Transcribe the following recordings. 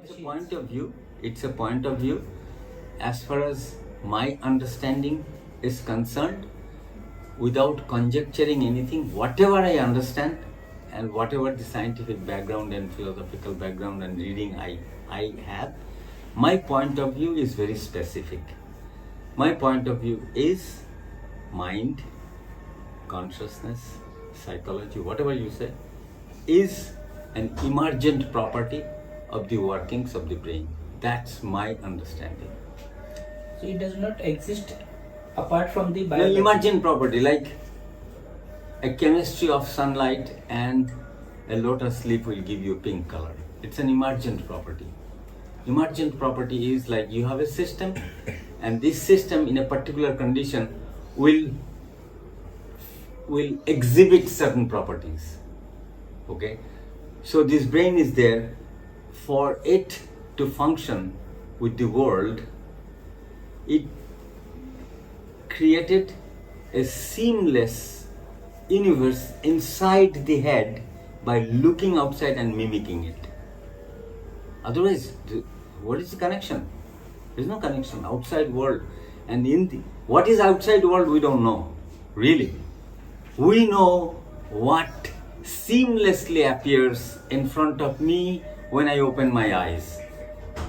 It's a point of view. It's a point of view. As far as my understanding is concerned, without conjecturing anything, whatever I understand and whatever the scientific background and philosophical background and reading I have, my point of view is very specific. My point of view is mind, consciousness, psychology, whatever you say, is an emergent property of the workings of the brain. That's my understanding. So it does not exist apart from the No, biology. emergent property, like a chemistry of sunlight and a lotus leaf will give you pink color. It's an emergent property. Emergent property is like you have a system and this system in a particular condition will exhibit certain properties. Okay? So this brain is there for it to function with the world. It created a seamless universe inside the head by looking outside and mimicking it. Otherwise, what is the connection? There is no connection. Outside world and what is outside world we don't know. Really, we know what seamlessly appears in front of me when I open my eyes.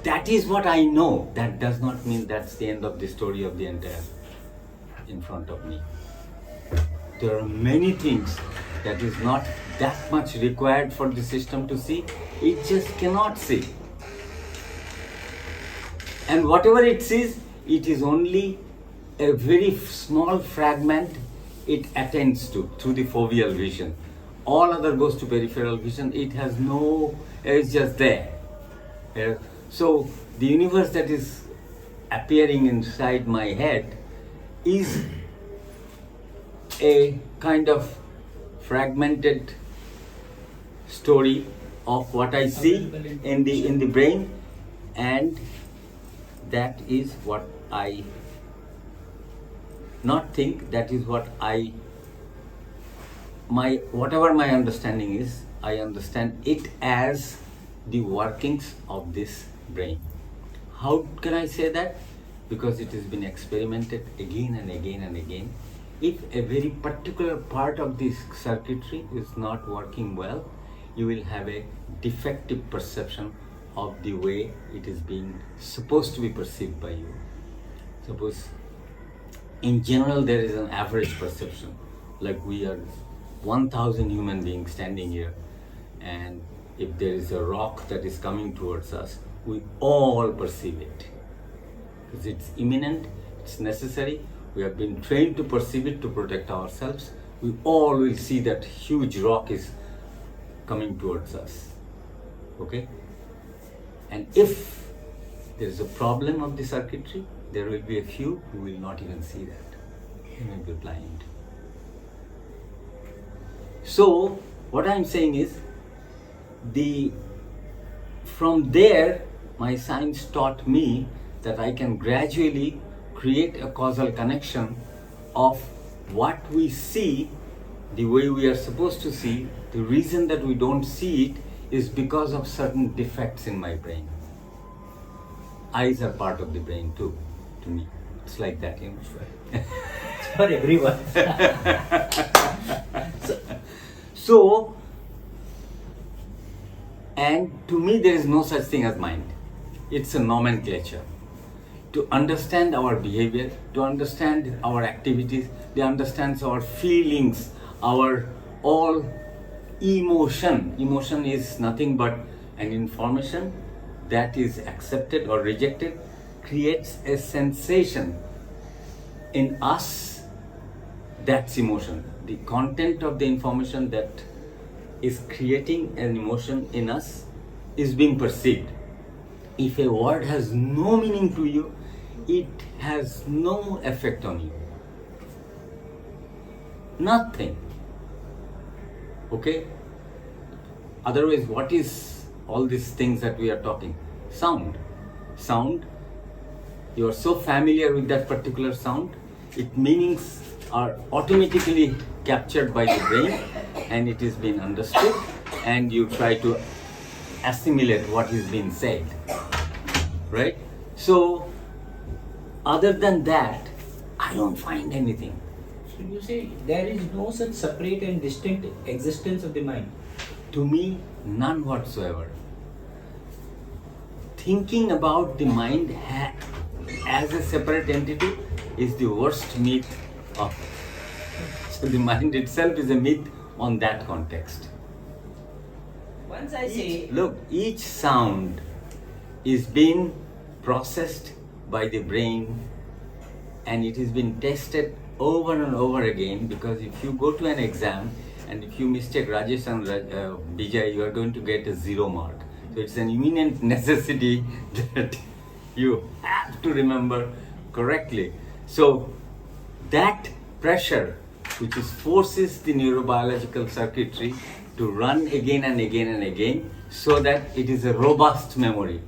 That is what I know. That does not mean that's the end of the story of the entire in front of me. There are many things that is not that much required for the system to see. It just cannot see. And whatever it sees, it is only a very small fragment it attains to through the foveal vision. All other goes to peripheral vision. It has it's just there. So the universe that is appearing inside my head is a kind of fragmented story of what I see in the brain, and that is what I not think, that is what whatever my understanding is, I understand it as the workings of this brain. How can I say that? Because it has been experimented again and again and again. If a very particular part of this circuitry is not working well, you will have a defective perception of the way it is being supposed to be perceived by you. Suppose in general there is an average perception, like we are 1,000 human beings standing here, and if there is a rock that is coming towards us, we all perceive it because it's imminent, it's necessary. We have been trained to perceive it to protect ourselves. We all will see that huge rock is coming towards us. Okay? And if there is a problem of the circuitry, there will be a few who will not even see that. They may be blind. So, what I am saying is, from there, my science taught me that I can gradually create a causal connection of what we see the way we are supposed to see. The reason that we don't see it is because of certain defects in my brain. Eyes are part of the brain too, to me. It's like that, you know. It's for everyone. So, and to me there is no such thing as mind. It's a nomenclature. To understand our behavior, to understand our activities, to understand our feelings, our all emotion. Emotion is nothing but an information that is accepted or rejected, creates a sensation in us. That's emotion. The content of the information that is creating an emotion in us is being perceived. If a word has no meaning to you, it has no effect on you. Nothing. Okay? Otherwise, what is all these things that we are talking? Sound. Sound. You are so familiar with that particular sound, its meanings are automatically captured by the brain and it is being understood, and you try to assimilate what is being said, right? So, other than that, I don't find anything. So you say there is no such separate and distinct existence of the mind. To me, none whatsoever. Thinking about the mind as a separate entity is the worst myth of. So the mind itself is a myth on that context. Once I say, Look, each sound is being processed by the brain, and it has been tested over and over again, because if you go to an exam and if you mistake Rajesh and Bijay, you are going to get a 0 mark. So it's an imminent necessity that you have to remember correctly. So that pressure, which forces the neurobiological circuitry to run again and again and again, so that it is a robust memory.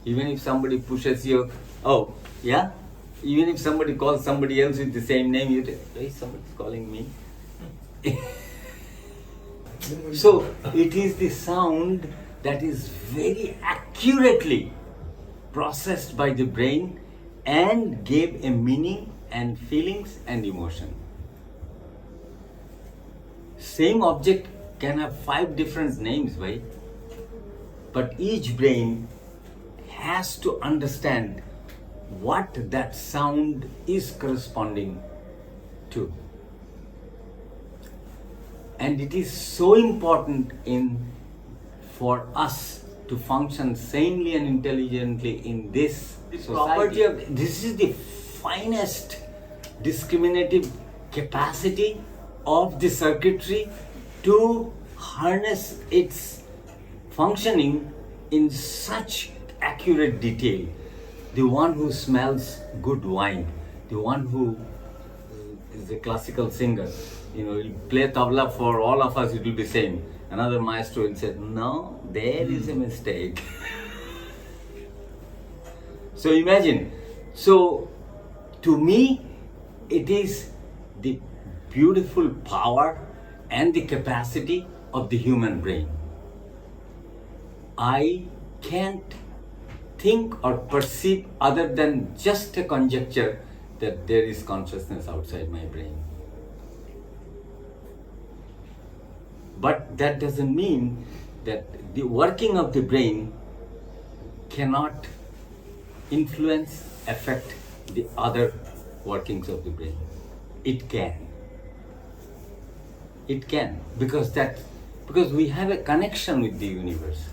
Even if somebody pushes you, oh, yeah? Even if somebody calls somebody else with the same name, you say, hey, somebody's calling me. So it is the sound that is very accurately processed by the brain and gave a meaning and feelings and emotion. Same object can have 5 different names, right? But each brain has to understand what that sound is corresponding to. And it is so important for us to function sanely and intelligently in this society. This is the finest discriminative capacity of the circuitry to harness its functioning in such accurate detail. The one who smells good wine, the one who is a classical singer, he'll play tabla for all of us, it will be same. Another maestro will say, no, there is a mistake. So imagine, so to me, it is the beautiful power and the capacity of the human brain. I can't think or perceive other than just a conjecture that there is consciousness outside my brain. But that doesn't mean that the working of the brain cannot influence, affect the other workings of the brain. It can. It can, because we have a connection with the universe.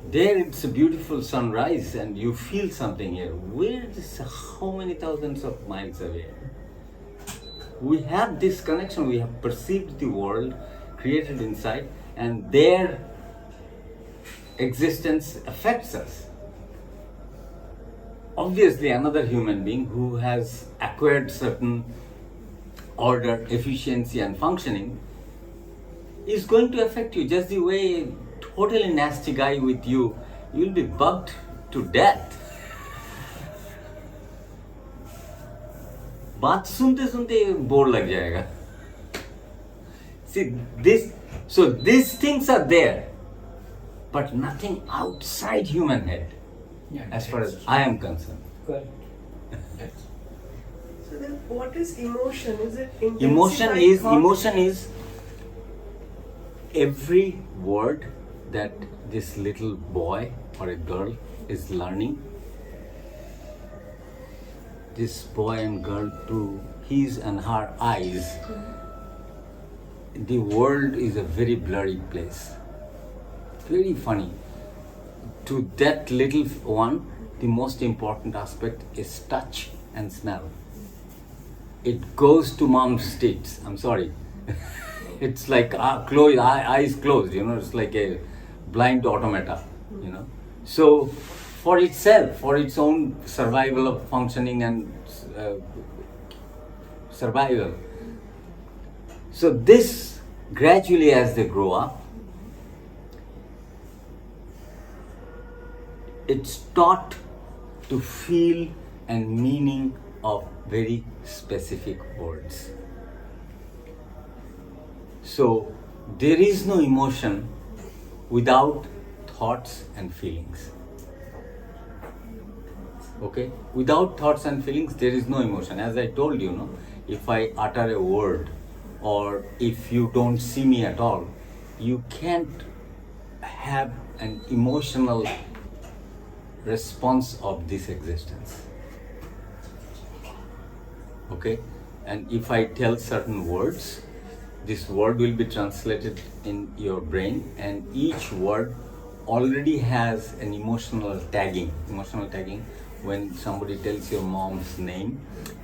There it's a beautiful sunrise and you feel something here. Where is how many thousands of miles away? We have this connection, we have perceived the world created inside, and their existence affects us. Obviously, another human being who has acquired certain order, efficiency and functioning is going to affect you just the way a totally nasty guy with you, you'll be bugged to death. बात सुनते सुनते bore लग जाएगा. See, these things are there, but nothing outside human head, as far as I am concerned. correct. So then what is emotion? Is it Emotion is every word that this little boy or a girl is learning. This boy and girl, to his and her eyes, the world is a very blurry place. Very funny. To that little one, the most important aspect is touch and smell. It goes to mom's tits. I'm sorry. It's like eyes closed, it's like a blind automata, So for itself, for its own survival of functioning and survival. So this, gradually as they grow up, it's taught to feel and meaning of very specific words. So there is no emotion without thoughts and feelings. Okay? Without thoughts and feelings, there is no emotion. As I told you, no, if I utter a word or if you don't see me at all, you can't have an emotional response of this existence. Okay? And if I tell certain words, this word will be translated in your brain, and each word already has an emotional tagging. Emotional tagging, when somebody tells your mom's name,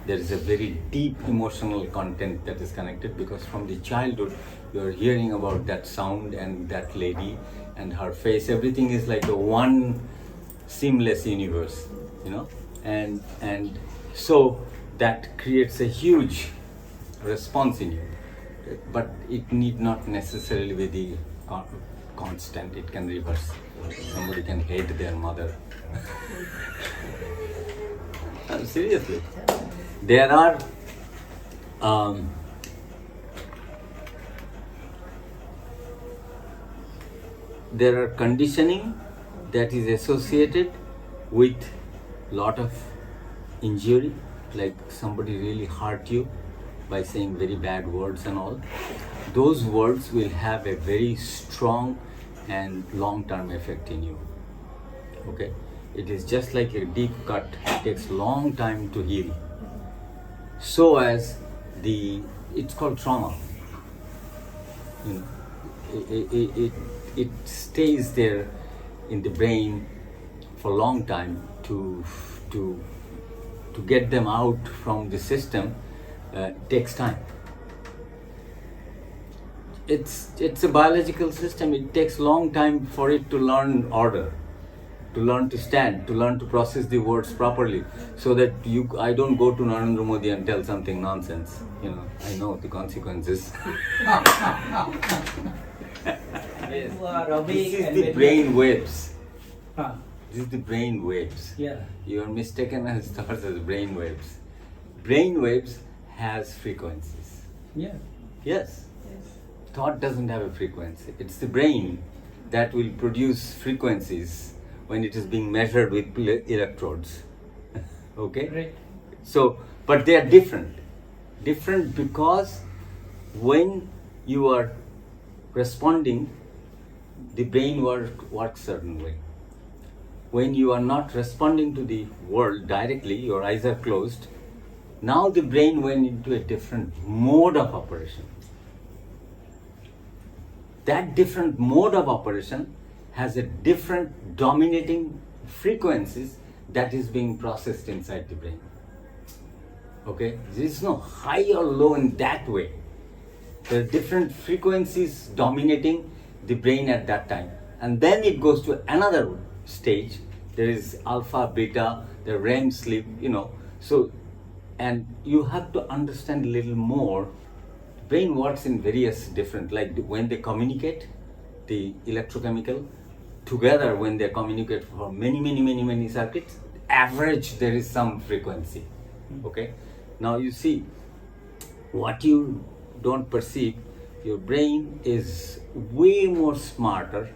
there is a very deep emotional content that is connected, because from the childhood you are hearing about that sound and that lady and her face. Everything is like a one seamless universe, you know, and so that creates a huge response in you. But it need not necessarily be the constant. It can reverse. Somebody can hate their mother. Seriously, there are conditioning that is associated with lot of injury, like somebody really hurt you by saying very bad words and all. Those words will have a very strong and long-term effect in you. Okay? It is just like a deep cut. It takes long time to heal. So as it's called trauma. You know, it stays there in the brain for a long time. To get them out from the system takes time. It's a biological system. It takes long time for it to learn order, to learn to stand, to learn to process the words properly, so that I don't go to Narendra Modi and tell something nonsense. You know, I know the consequences. You are awake. This is the brain waves. Huh. This is the brain waves. Yeah. You are mistaken as thoughts as brain waves. Brain waves has frequencies. Yeah. Yes. Thought doesn't have a frequency. It's the brain that will produce frequencies when it is being measured with electrodes. Okay? Right. So, but they are different. Different because when you are responding, the brain works certain way. When you are not responding to the world directly, your eyes are closed, now the brain went into a different mode of operation. That different mode of operation has a different dominating frequencies that is being processed inside the brain. Okay? There is no high or low in that way. There are different frequencies dominating the brain at that time. And then it goes to another stage. There is alpha, beta, the REM sleep, you know. So, and you have to understand a little more. Brain works in various different, like when they communicate, the electrochemical, together when they communicate for many circuits, average there is some frequency. Okay? Now you see, what you don't perceive, your brain is way more smarter.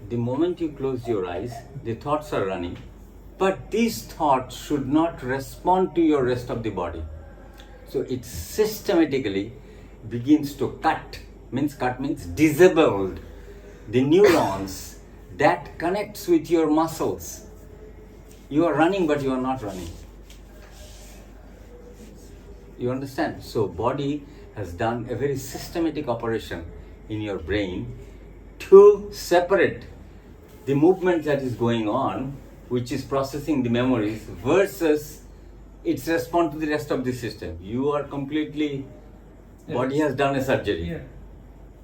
The moment you close your eyes, the thoughts are running, but these thoughts should not respond to your rest of the body. So it systematically begins to cut means disabled the neurons that connects with your muscles. You are running, but you are not running. You understand? So body has done a very systematic operation in your brain to separate the movement that is going on, which is processing the memories, versus its response to the rest of the system. You are completely, body has done a surgery. Yeah.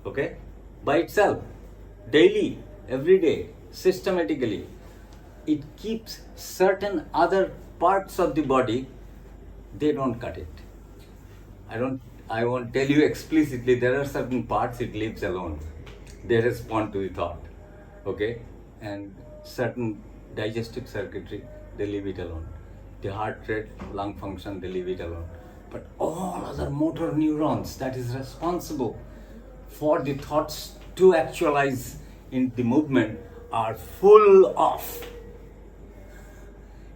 Okay? By itself, daily, every day, systematically. It keeps certain other parts of the body, they don't cut it. I won't tell you explicitly, there are certain parts it leaves alone. They respond to the thought. Okay? And certain digestive circuitry, they leave it alone. The heart rate, lung function, they leave it alone. But all other motor neurons that is responsible for the thoughts to actualize in the movement are full of.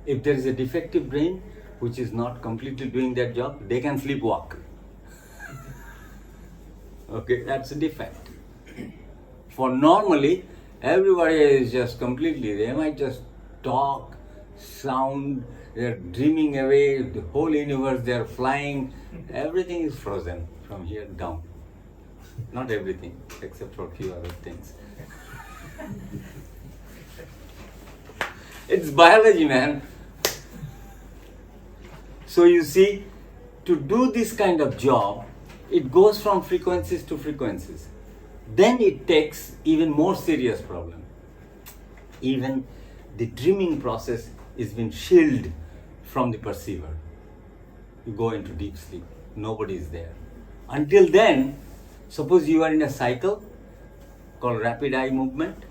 If there is a defective brain which is not completely doing their job, they can sleepwalk. Okay, that's a defect. For normally, everybody is just completely, they might just talk, sound, they're dreaming away, the whole universe, they're flying, everything is frozen from here down. Not everything, except for a few other things. It's biology, man. So you see, to do this kind of job, it goes from frequencies to frequencies. Then it takes even more serious problem. Even the dreaming process is being shielded from the perceiver. You go into deep sleep, nobody is there. Until then, suppose you are in a cycle called rapid eye movement.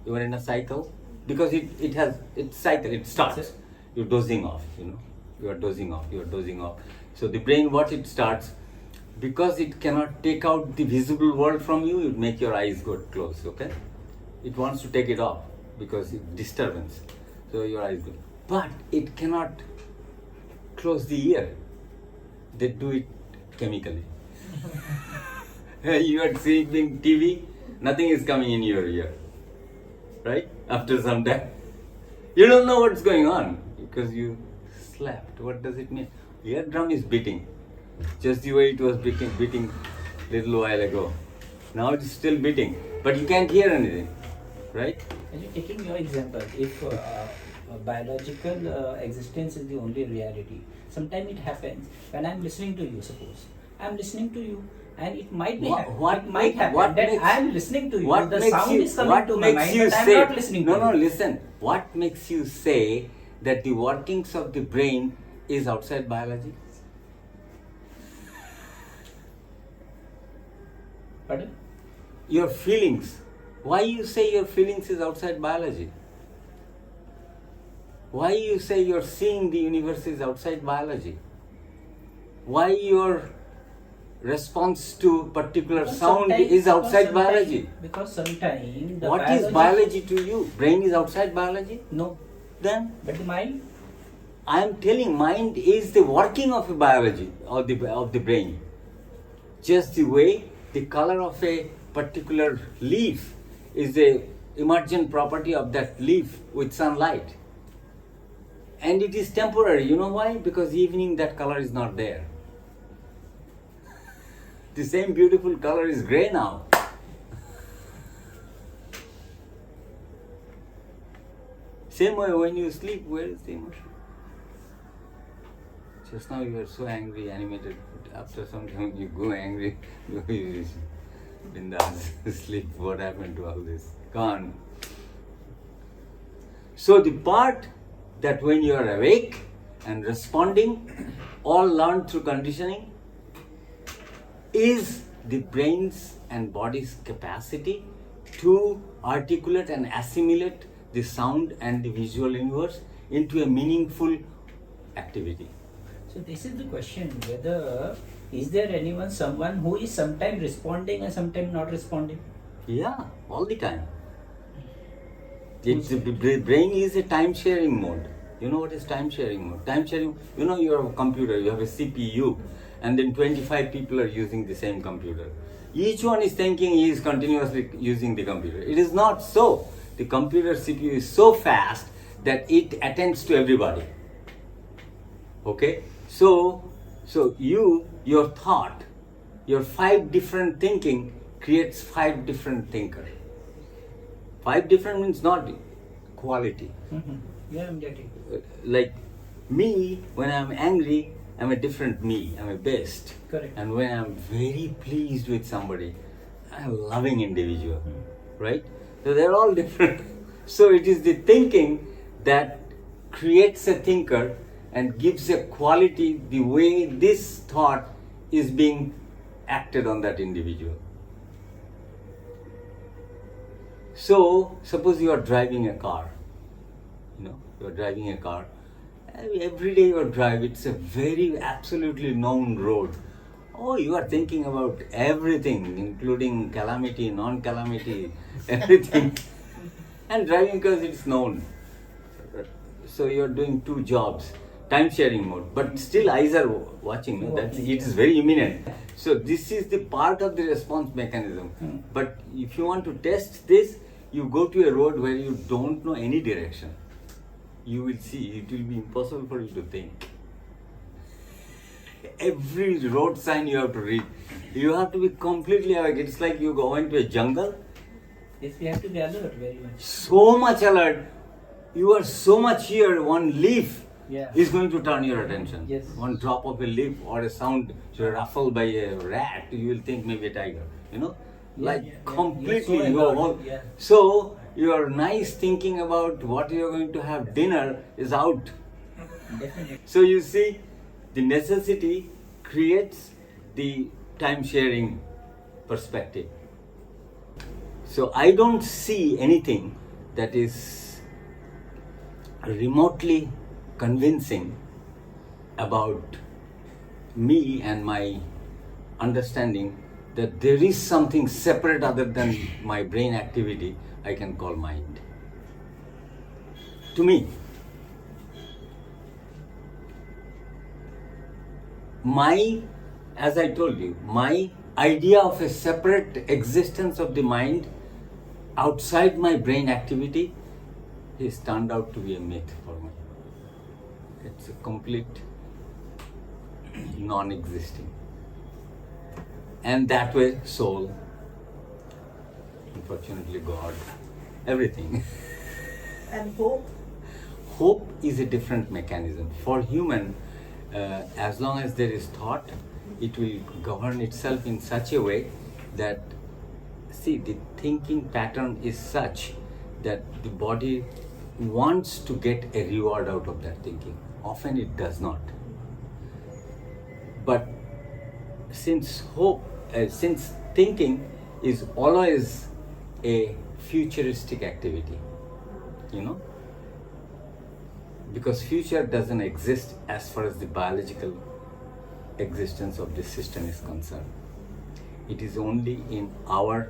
You are in a cycle because it's cycle, it starts. You're dozing off, you are dozing off. So the brain, what it starts, because it cannot take out the visible world from you, it make your eyes go close, okay? It wants to take it off because it's disturbance. So your eyes go. But it cannot close the ear. They do it chemically. You are seeing TV, nothing is coming in your ear. Right? After some time. You don't know what's going on because you slept. What does it mean? Eardrum is beating. Just the way it was beating little while ago. Now it's still beating. But you can't hear anything. Right? And taking your example, if biological existence is the only reality, sometimes it happens when I'm listening to you, suppose. I'm listening to you and it might be happen that I'm listening to you. The sound is coming to my mind, but I'm not listening to you. No, listen. What makes you say that the workings of the brain is outside biology? Pardon? Your feelings. Why you say your feelings is outside biology? Why you say you're seeing the universe is outside biology? Why your response to particular sound is outside biology? Because sometimes what is biology to you? Brain is outside biology? No. Then? But the mind? I am telling mind is the working of a biology of the brain. Just the way the color of a particular leaf is the emergent property of that leaf with sunlight. And it is temporary. You know why? Because evening that color is not there. The same beautiful color is grey now. Same way when you sleep, where is the emotion? Just now you were so angry, animated. After some time you go angry, you bindas, sleep. What happened to all this? Gone. So the part that when you are awake and responding, all learned through conditioning, is the brain's and body's capacity to articulate and assimilate the sound and the visual universe into a meaningful activity. So this is the question, whether is there someone who is sometimes responding and sometimes not responding? Yeah, all the time. The brain is a time sharing mode. You know what is time sharing mode? Time sharing, you have a computer, you have a CPU, and then 25 people are using the same computer. Each one is thinking he is continuously using the computer. It is not so. The computer CPU is so fast that it attends to everybody. Okay? So your thought, your 5 different thinking creates 5 different thinkers. 5 different means not quality. Mm-hmm. Yeah, I'm getting. Like me, when I'm angry, I'm a different me. I'm a best. Correct. And when I'm very pleased with somebody, I'm a loving individual. Right? So they're all different. So it is the thinking that creates a thinker and gives a quality the way this thought is being acted on that individual. So, suppose you are driving a car. You are driving a car. Every day you drive, it's a very absolutely known road. Oh, you are thinking about everything, including calamity, non-calamity, everything. and driving because it's known. So you're doing two jobs, time sharing mode, but still eyes are watching. No? That it is very imminent. So this is the part of the response mechanism. But if you want to test this, you go to a road where you don't know any direction. You will see it will be impossible for you to think. Every road sign you have to read. You have to be completely awake. It's like you go into a jungle. Yes, we have to be alert very much. So much alert. You are so much here. One leaf Yeah. is going to turn your attention. Yes. One drop of a leaf or a sound ruffled by a rat, you will think maybe a tiger. You know, completely. You're so You are alert. all, Yeah. So your nice thinking about what you are going to have dinner is out. Definitely. So you see, the necessity creates the time sharing perspective. So I don't see anything that is remotely convincing about me and my understanding that there is something separate other than my brain activity I can call mind. To me, as I told you, my idea of a separate existence of the mind outside my brain activity is turned out to be a myth for me. It's a complete non-existing. And that way, soul, unfortunately God, everything. And hope? Hope is a different mechanism. For human, as long as there is thought, it will govern itself in such a way that, see, the thinking pattern is such that the body wants to get a reward out of that thinking. Often it does not. But since thinking is always a futuristic activity, you know, because future doesn't exist as far as the biological existence of this system is concerned. It is only in our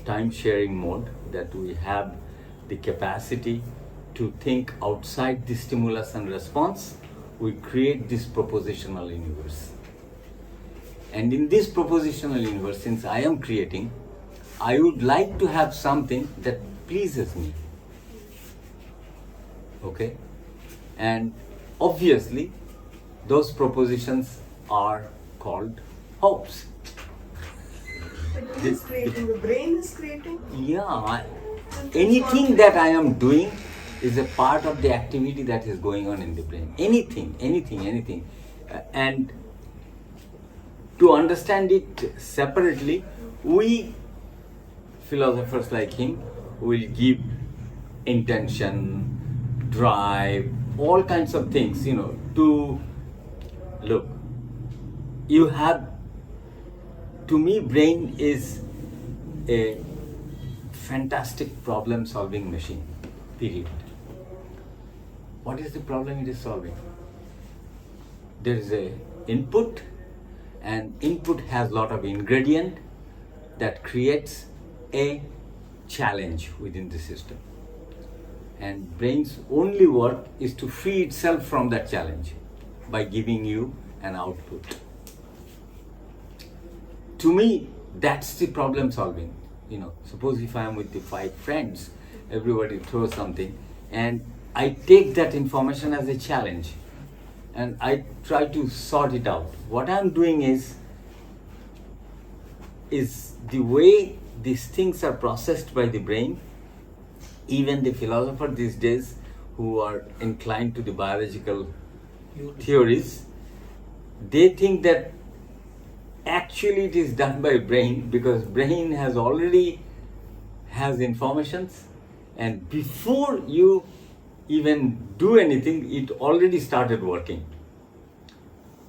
time sharing mode that we have the capacity to think outside the stimulus and response. We create this propositional universe. And in this propositional universe, since I am creating, I would like to have something that pleases me. Okay? And obviously, those propositions are called hopes. But who is creating? The brain is creating? Yeah, anything that I am doing is a part of the activity that is going on in the brain. Anything. And to understand it separately, we philosophers like him will give intention, drive, all kinds of things, you know, to look. You have, to me, brain is a fantastic problem solving machine, period. What is the problem it is solving? There is a input, and input has lot of ingredient that creates a challenge within the system. And brain's only work is to free itself from that challenge by giving you an output. To me, that's the problem solving. You know, suppose if I am with the 5 friends, everybody throws something, and I take that information as a challenge, and I try to sort it out. What I'm doing is the way these things are processed by the brain. Even the philosophers these days who are inclined to the biological theories, they think that actually it is done by brain, because brain has already has informations, and before you even do anything, it already started working.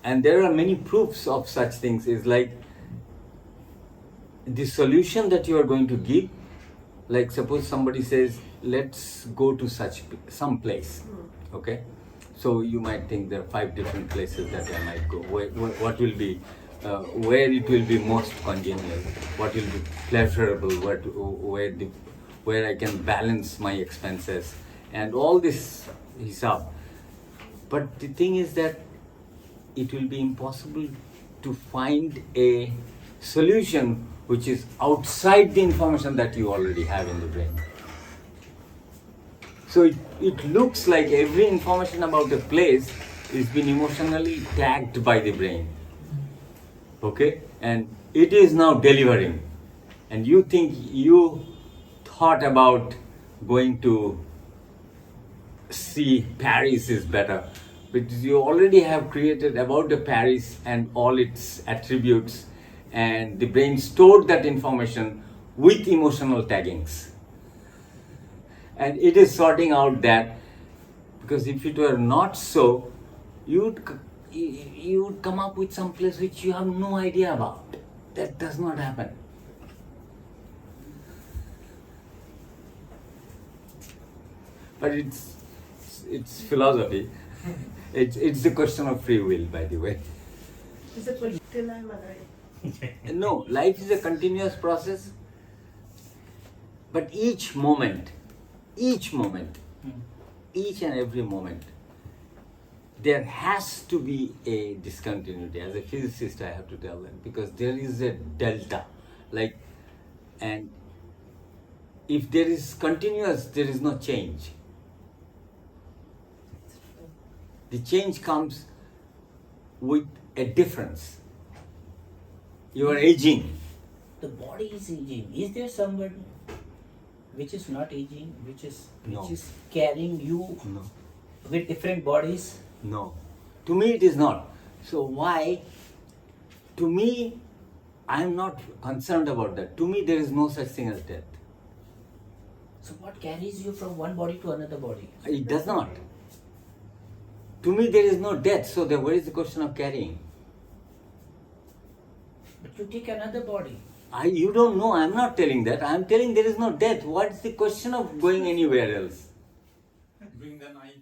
And there are many proofs of such things. Is like the solution that you are going to give. Like suppose somebody says, let's go to some place, okay? So you might think there are 5 different places that I might go. What will be, where it will be most congenial, what will be pleasurable, where I can balance my expenses and all this hisab. But the thing is that it will be impossible to find a solution which is outside the information that you already have in the brain. So it looks like every information about a place is been emotionally tagged by the brain. Okay? And it is now delivering. And you think you thought about going to see Paris is better, because you already have created about the Paris and all its attributes, and the brain stored that information with emotional taggings. And it is sorting out that, because if it were not so, you would come up with some place which you have no idea about. That does not happen. But it's philosophy. It's the question of free will, by the way. Is it till I'm alive? No, life is a continuous process. But each moment, each and every moment, there has to be a discontinuity. As a physicist, I have to tell them, because there is a delta. And if there is continuous, there is no change. The change comes with a difference. You are aging. The body is aging. Is there someone which is not aging, which is carrying you with different bodies? No. To me it is not. So why? To me, I am not concerned about that. To me there is no such thing as death. So what carries you from one body to another body? It does not. To me there is no death, so where is the question of carrying? But you take another body. You don't know, I am not telling that. I am telling there is no death. What is the question of going anywhere else? Bring the knife.